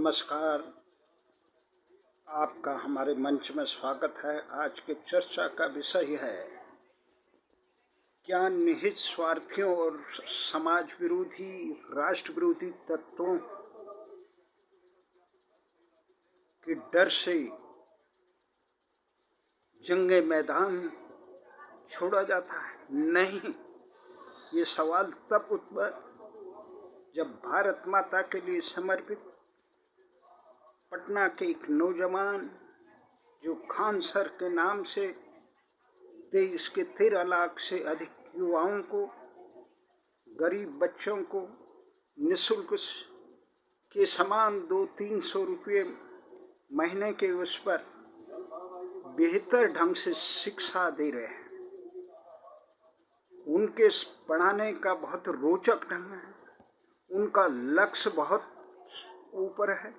नमस्कार। आपका हमारे मंच में स्वागत है। आज की चर्चा का विषय है क्या निहित स्वार्थियों और समाज विरोधी राष्ट्र विरोधी तत्वों के डर से जंगे मैदान छोड़ा जाता है? नहीं, ये सवाल तब उत्पन्न जब भारत माता के लिए समर्पित पटना के एक नौजवान जो खान सर के नाम से देश के 13 लाख से अधिक युवाओं को, गरीब बच्चों को निःशुल्क के समान 200-300 रुपये महीने के उस पर बेहतर ढंग से शिक्षा दे रहे हैं। उनके पढ़ाने का बहुत रोचक ढंग है, उनका लक्ष्य बहुत ऊपर है।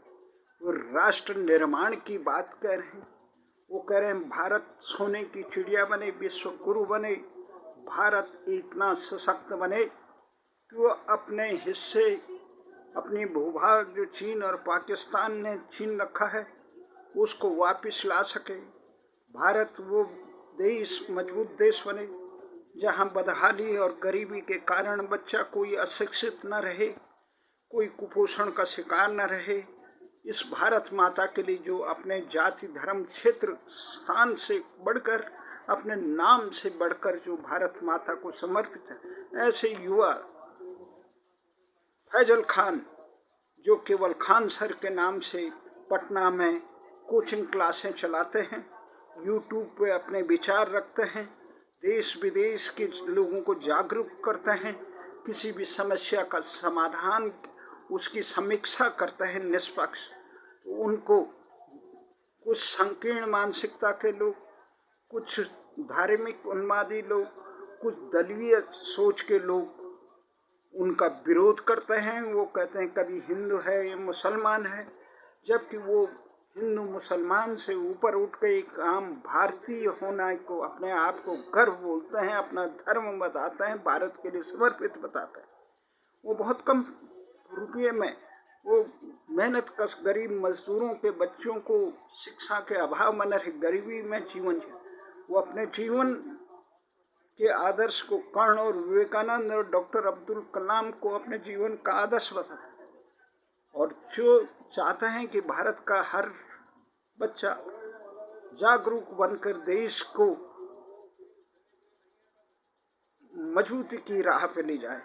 वो राष्ट्र निर्माण की बात कर रहे हैं। वो कह रहे हैं भारत सोने की चिड़िया बने, विश्व गुरु बने, भारत इतना सशक्त बने कि वो अपने हिस्से, अपनी भूभाग जो चीन और पाकिस्तान ने छीन रखा है उसको वापस ला सके। भारत वो देश, मजबूत देश बने जहाँ बदहाली और गरीबी के कारण बच्चा कोई अशिक्षित न रहे, कोई कुपोषण का शिकार न रहे। इस भारत माता के लिए जो अपने जाति, धर्म, क्षेत्र, स्थान से बढ़कर, अपने नाम से बढ़कर जो भारत माता को समर्पित है, ऐसे युवा फैजल खान जो केवल खान सर के नाम से पटना में कोचिंग क्लासें चलाते हैं, यूट्यूब पे अपने विचार रखते हैं, देश विदेश के लोगों को जागरूक करते हैं, किसी भी समस्या का समाधान, उसकी समीक्षा करते हैं निष्पक्ष। तो उनको कुछ संकीर्ण मानसिकता के लोग, कुछ धार्मिक उन्मादी लोग, कुछ दलीय सोच के लोग उनका विरोध करते हैं। वो कहते हैं कभी हिंदू है या मुसलमान है, जबकि वो हिंदू मुसलमान से ऊपर उठ के एक आम भारतीय होना को, अपने आप को गर्व बोलते हैं, अपना धर्म बताते हैं, भारत के लिए समर्पित बताते हैं। वो बहुत कम रुपये में वो मेहनत कश गरीब मजदूरों के बच्चों को शिक्षा के अभाव में रहे, गरीबी में जीवन जिए। वो अपने जीवन के आदर्श को कर्ण और विवेकानंद और डॉक्टर अब्दुल कलाम को अपने जीवन का आदर्श बताते हैं, और जो चाहते हैं कि भारत का हर बच्चा जागरूक बनकर देश को मजबूती की राह पे ले जाए।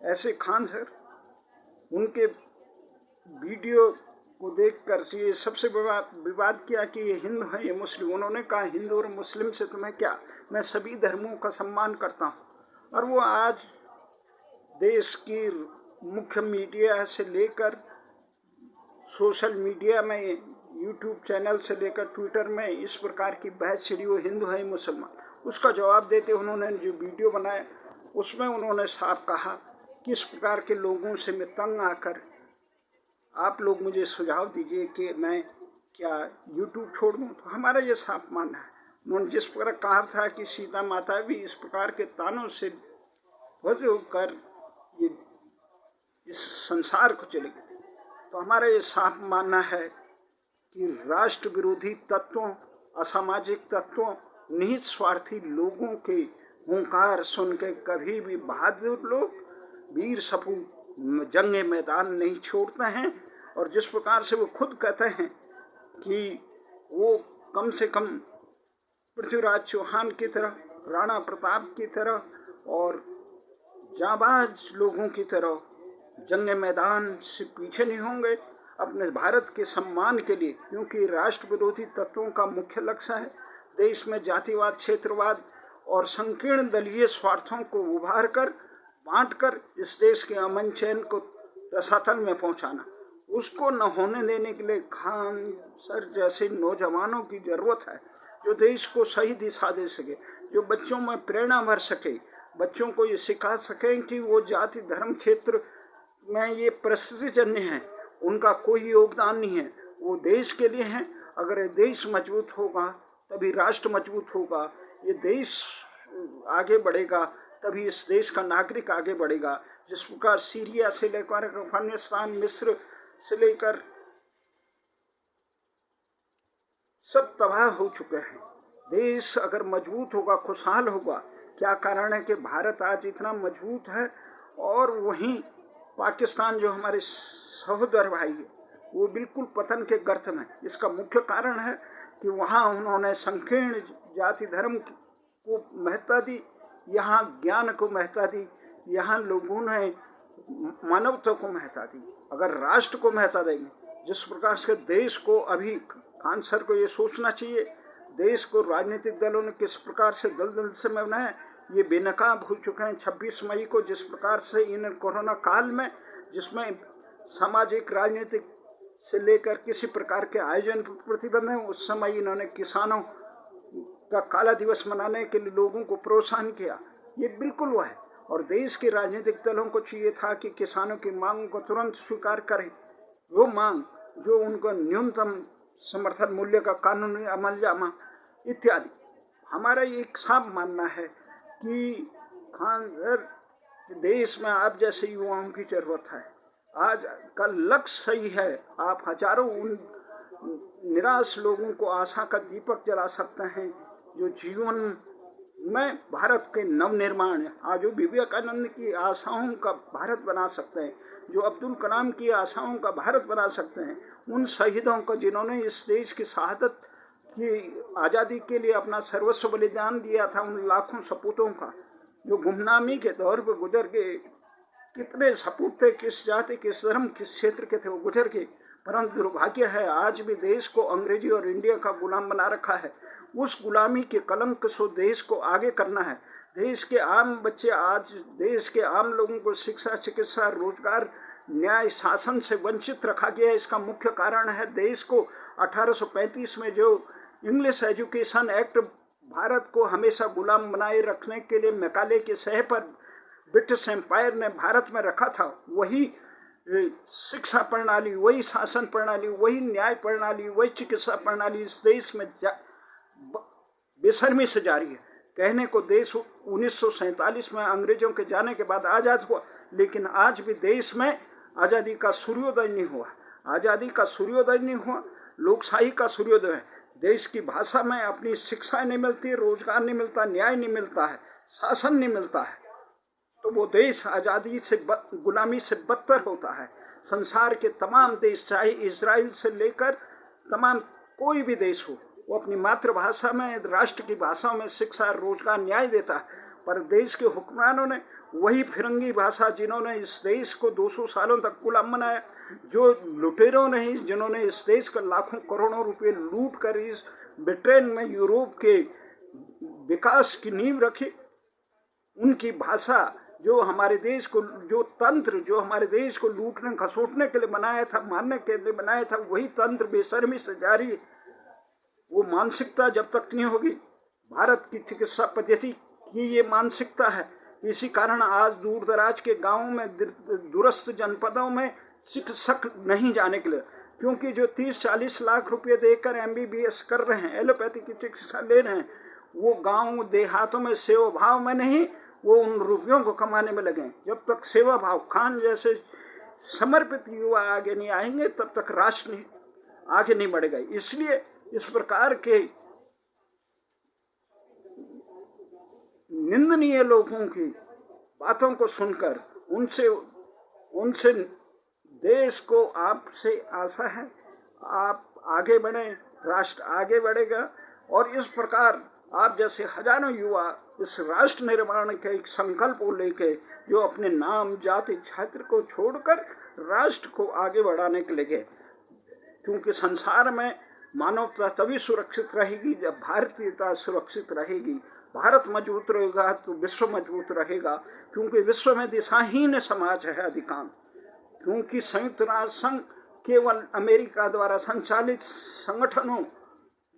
ऐसे खान सर, उनके वीडियो को देखकर ये सबसे बड़ा विवाद किया कि ये हिंदू है, ये मुस्लिम। उन्होंने कहा हिंदू और मुस्लिम से तुम्हें क्या, मैं सभी धर्मों का सम्मान करता हूँ। और वो आज देश की मुख्य मीडिया से लेकर सोशल मीडिया में, यूट्यूब चैनल से लेकर ट्विटर में इस प्रकार की बहस छिड़ी, वो हिंदू है मुसलमान। उसका जवाब देते उन्होंने जो वीडियो बनाया उसमें उन्होंने साफ कहा कि इस प्रकार के लोगों से मैं तंग आकर आप लोग मुझे सुझाव दीजिए कि मैं क्या यूट्यूब छोड़ दूँ। तो हमारा ये साफ मानना है। उन्होंने जिस प्रकार कहा था कि सीता माता भी इस प्रकार के तानों से ध्वज होकर ये इस संसार को चली गई, तो हमारा ये साफ मानना है कि राष्ट्र विरोधी तत्वों, असामाजिक तत्वों, निहित स्वार्थी लोगों के हुंकार सुन के कभी भी बहादुर लोग, वीर सपूत जंगे मैदान नहीं छोड़ते हैं। और जिस प्रकार से वो खुद कहते हैं कि वो कम से कम पृथ्वीराज चौहान की तरह, राणा प्रताप की तरह और जाबाज लोगों की तरह जंगे मैदान से पीछे नहीं होंगे अपने भारत के सम्मान के लिए, क्योंकि राष्ट्र विरोधी तत्वों का मुख्य लक्ष्य है देश में जातिवाद, क्षेत्रवाद और संकीर्ण दलीय स्वार्थों को उभार कर, बांट कर इस देश के अमन चैन को रसातल में पहुंचाना। उसको न होने देने के लिए खान सर जैसे नौजवानों की जरूरत है, जो देश को सही दिशा दे सके, जो बच्चों में प्रेरणा भर सके, बच्चों को ये सिखा सकें कि वो जाति, धर्म, क्षेत्र में ये परिस्थितिजन्य है, उनका कोई योगदान नहीं है, वो देश के लिए है। अगर ये देश मजबूत होगा तभी राष्ट्र मजबूत होगा, ये देश आगे बढ़ेगा तभी इस देश का नागरिक आगे बढ़ेगा। जिस प्रकार सीरिया से लेकर अफगानिस्तान, मिस्र से लेकर सब तबाह हो चुके हैं। देश अगर मजबूत होगा, खुशहाल होगा, क्या कारण है कि भारत आज इतना मजबूत है और वहीं पाकिस्तान जो हमारे सहोदर भाई है वो बिल्कुल पतन के गर्त में। इसका मुख्य कारण है कि वहाँ उन्होंने संकीर्ण जाति धर्म को महत्ता दी, यहाँ ज्ञान को महत्ता दी, यहाँ लोगों ने मानवता को महत्ता दी। अगर राष्ट्र को महत्ता देंगे, जिस प्रकार से देश को अभी खान सर को ये सोचना चाहिए, देश को राजनीतिक दलों ने किस प्रकार से दलदल से बनाया, ये बेनकाब हो चुके हैं। 26 मई को जिस प्रकार से इन कोरोना काल में, जिसमें सामाजिक राजनीतिक से लेकर किसी प्रकार के आयोजन पर प्रतिबंध है, उस समय इन्होंने किसानों का काला दिवस मनाने के लिए लोगों को प्रोत्साहन किया। ये बिल्कुल वह है। और देश के राजनीतिक दलों को चाहिए था कि किसानों की मांग को तुरंत स्वीकार करें, वो मांग जो उनको न्यूनतम समर्थन मूल्य का कानूनी अमलजामा इत्यादि। हमारा एक साफ मानना है कि खान सर, देश में आप जैसे युवाओं की जरूरत है। आज का लक्ष्य सही है, आप हजारों उन निराश लोगों को आशा का दीपक जला सकते हैं जो जीवन में भारत के नवनिर्माण, आज जो विवेकानंद की आशाओं का भारत बना सकते हैं, जो अब्दुल कलाम की आशाओं का भारत बना सकते हैं, उन शहीदों को जिन्होंने इस देश की शहादत की आज़ादी के लिए अपना सर्वस्व बलिदान दिया था, उन लाखों सपूतों का जो गुमनामी के दौर पर गुजर गए। कितने सपूत थे, किस जाति, किस धर्म, किस क्षेत्र के थे, वो गुजर गए। परंतु दुर्भाग्य है आज भी देश को अंग्रेजी और इंडिया का गुलाम बना रखा है। उस गुलामी के कलंक से देश को आगे करना है। देश के आम बच्चे, आज देश के आम लोगों को शिक्षा, चिकित्सा, रोजगार, न्याय, शासन से वंचित रखा गया है। इसका मुख्य कारण है देश को 1835 में जो इंग्लिश एजुकेशन एक्ट भारत को हमेशा गुलाम बनाए रखने के लिए मैकाले के सह पर ब्रिटिश एम्पायर ने भारत में रखा था, वही शिक्षा प्रणाली, वही शासन प्रणाली, वही न्याय प्रणाली, वही चिकित्सा प्रणाली इस देश में बेशर्मी से जारी है। कहने को देश 1947 में अंग्रेजों के जाने के बाद आज़ाद हुआ, लेकिन आज भी देश में आज़ादी का सूर्योदय नहीं हुआ। आज़ादी का सूर्योदय नहीं हुआ, लोकशाही का सूर्योदय है। देश की भाषा में अपनी शिक्षा नहीं मिलती, रोजगार नहीं मिलता, न्याय नहीं मिलता है, शासन नहीं मिलता है, तो वो देश आज़ादी से गुलामी से बदतर होता है। संसार के तमाम देश, चाहे इजराइल से लेकर तमाम कोई भी देश हो, वो अपनी मातृभाषा में, राष्ट्र की भाषा में शिक्षा, रोजगार, न्याय देता है। पर देश के हुक्मरानों ने वही फिरंगी भाषा, जिन्होंने इस देश को 200 सालों तक गुलाम बनाया, जो लुटेरों ने ही जिन्होंने इस देश का लाखों करोड़ों रुपए लूट कर इस ब्रिटेन में यूरोप के विकास की नींव रखी, उनकी भाषा जो हमारे देश को, जो तंत्र जो हमारे देश को लूटने खसोटने के लिए बनाया था, मारने के लिए बनाया था, वही तंत्र बेशर्मी से जारी है। वो मानसिकता जब तक नहीं होगी, भारत की चिकित्सा पद्धति की ये मानसिकता है। इसी कारण आज दूर दराज के गांवों में, दूरस्थ जनपदों में चिकित्सक नहीं जाने के लिए, क्योंकि जो 30-40 लाख रुपए देकर MBBS कर रहे हैं, एलोपैथी की चिकित्सा ले रहे हैं, वो गांव देहातों में सेवा भाव में नहीं, वो उन रुपयों को कमाने में लगे। जब तक सेवा भाव, खान जैसे समर्पित युवा आगे नहीं आएंगे, तब तक राष्ट्र आगे नहीं बढ़ेगा। इसलिए इस प्रकार के निंदनीय लोगों की बातों को सुनकर उनसे देश को, आपसे आशा है आप आगे बढ़े, राष्ट्र आगे बढ़ेगा। और इस प्रकार आप जैसे हजारों युवा इस राष्ट्र निर्माण के एक संकल्प को लेके, जो अपने नाम, जाति, क्षेत्र को छोड़कर राष्ट्र को आगे बढ़ाने के लिए गए, क्योंकि संसार में मानवता तभी सुरक्षित रहेगी जब भारतीयता सुरक्षित रहेगी। भारत मजबूत रहेगा तो विश्व मजबूत रहेगा, क्योंकि विश्व में दिशाहीन समाज है अधिकांश। क्योंकि संयुक्त राष्ट्र संघ केवल अमेरिका द्वारा संचालित संगठनों,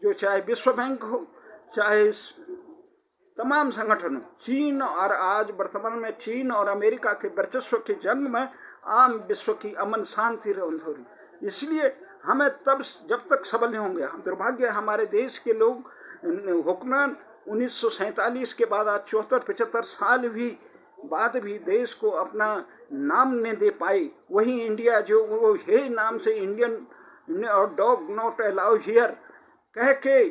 जो चाहे विश्व बैंक हो, चाहे तमाम संगठनों, चीन और आज वर्तमान में चीन और अमेरिका के वर्चस्व की जंग में आम विश्व की अमन शांति रौंद हो रही। इसलिए हमें तब जब तक सबल नहीं होंगे, हम दुर्भाग्य हमारे देश के लोग हुक्मरान 1947 के बाद आज 74-75 साल भी बाद भी देश को अपना नाम नहीं दे पाई। वही इंडिया जो वो हे नाम से इंडियन और डॉग नॉट अलाउ हियर, कह के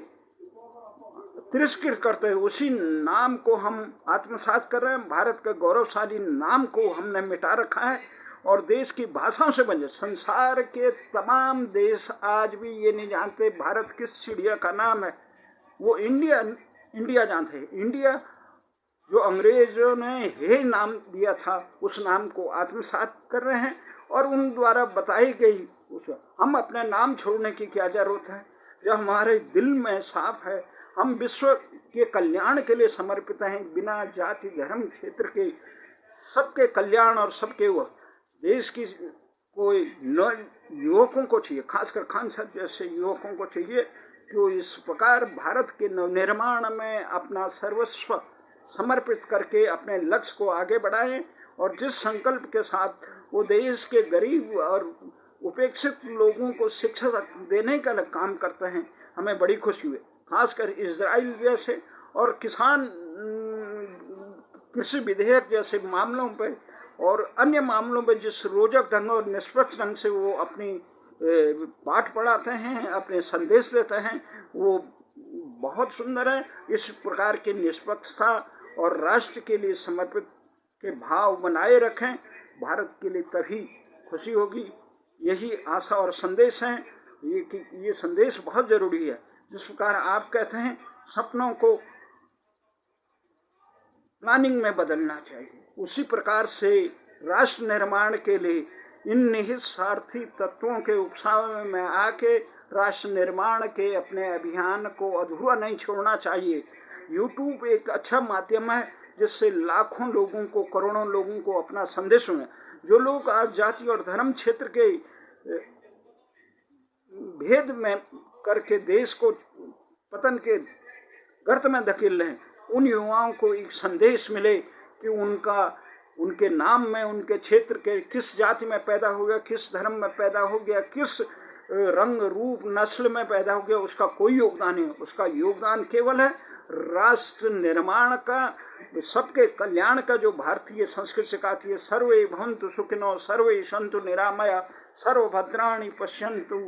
तिरस्कृत करते हैं, उसी नाम को हम आत्मसात कर रहे हैं। भारत के गौरवशाली नाम को हमने मिटा रखा है और देश की भाषाओं से बंधे। संसार के तमाम देश आज भी ये नहीं जानते भारत किस चिड़िया का नाम है। वो इंडिया जानते हैं। इंडिया जो अंग्रेजों ने हे नाम दिया था, उस नाम को आत्मसात कर रहे हैं और उन द्वारा बताई गई हम अपने नाम छोड़ने की क्या जरूरत है जब हमारे दिल में साफ है। हम विश्व के कल्याण के लिए समर्पित हैं, बिना जाति धर्म क्षेत्र के, सबके कल्याण और सबके वो देश की कोई युवकों को चाहिए, खासकर खान साहब जैसे युवकों को चाहिए कि वो इस प्रकार भारत के नवनिर्माण में अपना सर्वस्व समर्पित करके अपने लक्ष्य को आगे बढ़ाएं और जिस संकल्प के साथ वो देश के गरीब और उपेक्षित लोगों को शिक्षा देने का काम करते हैं, हमें बड़ी खुशी हुई। खासकर इजराइल जैसे और किसान कृषि विधेयक जैसे मामलों पे और अन्य मामलों पे जिस रोचक ढंग और निष्पक्ष ढंग से वो अपनी पाठ पढ़ाते हैं, अपने संदेश देते हैं, वो बहुत सुंदर है। इस प्रकार की निष्पक्षता और राष्ट्र के लिए समर्पित के भाव बनाए रखें, भारत के लिए तभी खुशी होगी। यही आशा और संदेश है। ये संदेश बहुत जरूरी है। जिस प्रकार आप कहते हैं सपनों को प्लानिंग में बदलना चाहिए, उसी प्रकार से राष्ट्र निर्माण के लिए इन निहित स्वार्थी तत्वों के उकसावे में आके राष्ट्र निर्माण के अपने अभियान को अधूरा नहीं छोड़ना चाहिए। यूट्यूब एक अच्छा माध्यम है जिससे लाखों लोगों को, करोड़ों लोगों को अपना संदेश सुने। जो लोग आज जाति और धर्म क्षेत्र के भेद में करके देश को पतन के गर्त में धकेल रहे हैं, उन युवाओं को एक संदेश मिले कि उनके नाम में, उनके क्षेत्र के किस जाति में पैदा हो गया, किस धर्म में पैदा हो गया, किस रंग रूप नस्ल में पैदा हो गया, उसका कोई योगदान नहीं। उसका योगदान केवल है राष्ट्र निर्माण का, सबके कल्याण का, जो भारतीय संस्कृति सिखाती है। सर्वे भवन्तु सुखिनो सर्वे सन्तु निरामया सर्वभद्राणि पश्यन्तु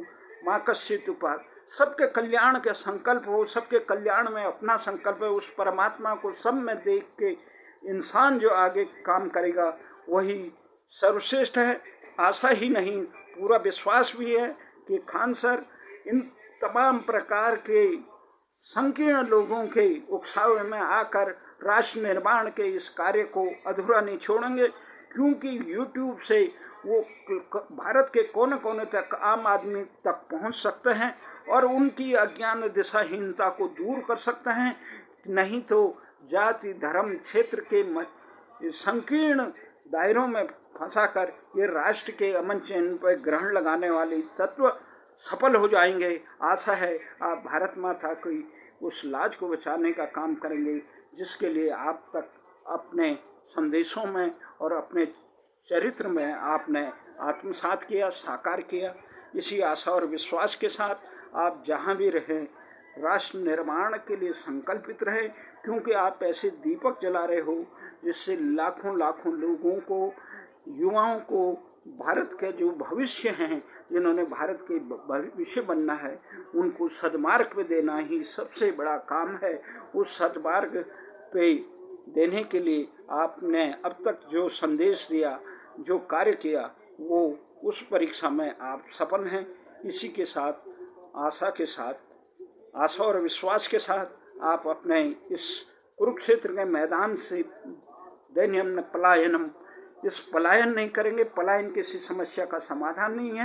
माँ कश्चित् उपात। सबके कल्याण के संकल्प हो, सबके कल्याण में अपना संकल्प है। उस परमात्मा को सब में देख के इंसान जो आगे काम करेगा वही सर्वश्रेष्ठ है। आशा ही नहीं, पूरा विश्वास भी है कि खान सर इन तमाम प्रकार के संकीर्ण लोगों के उकसावे में आकर राष्ट्र निर्माण के इस कार्य को अधूरा नहीं छोड़ेंगे, क्योंकि YouTube से वो भारत के कोने कोने तक आम आदमी तक पहुंच सकते हैं और उनकी अज्ञान दिशाहीनता को दूर कर सकते हैं। नहीं तो जाति धर्म क्षेत्र के संकीर्ण दायरों में फंसाकर ये राष्ट्र के अमन चैन पर ग्रहण लगाने वाले तत्व सफल हो जाएंगे। आशा है आप भारत माता की उस लाज को बचाने का काम करेंगे जिसके लिए आप तक अपने संदेशों में और अपने चरित्र में आपने आत्मसात किया, साकार किया। इसी आशा और विश्वास के साथ आप जहाँ भी रहें राष्ट्र निर्माण के लिए संकल्पित रहे, क्योंकि आप ऐसे दीपक जला रहे हो जिससे लाखों लाखों लोगों को, युवाओं को भारत के जो भविष्य हैं, जिन्होंने भारत के भविष्य बनना है, उनको सद्मार्ग पे देना ही सबसे बड़ा काम है। उस सद्मार्ग पे देने के लिए आपने अब तक जो संदेश दिया, जो कार्य किया, वो उस परीक्षा में आप सफल हैं। इसी के साथ, आशा के साथ, आशा और विश्वास के साथ आप अपने इस कुरुक्षेत्र के मैदान से दैन्यम पलायनम, इस पलायन नहीं करेंगे। पलायन किसी समस्या का समाधान नहीं है।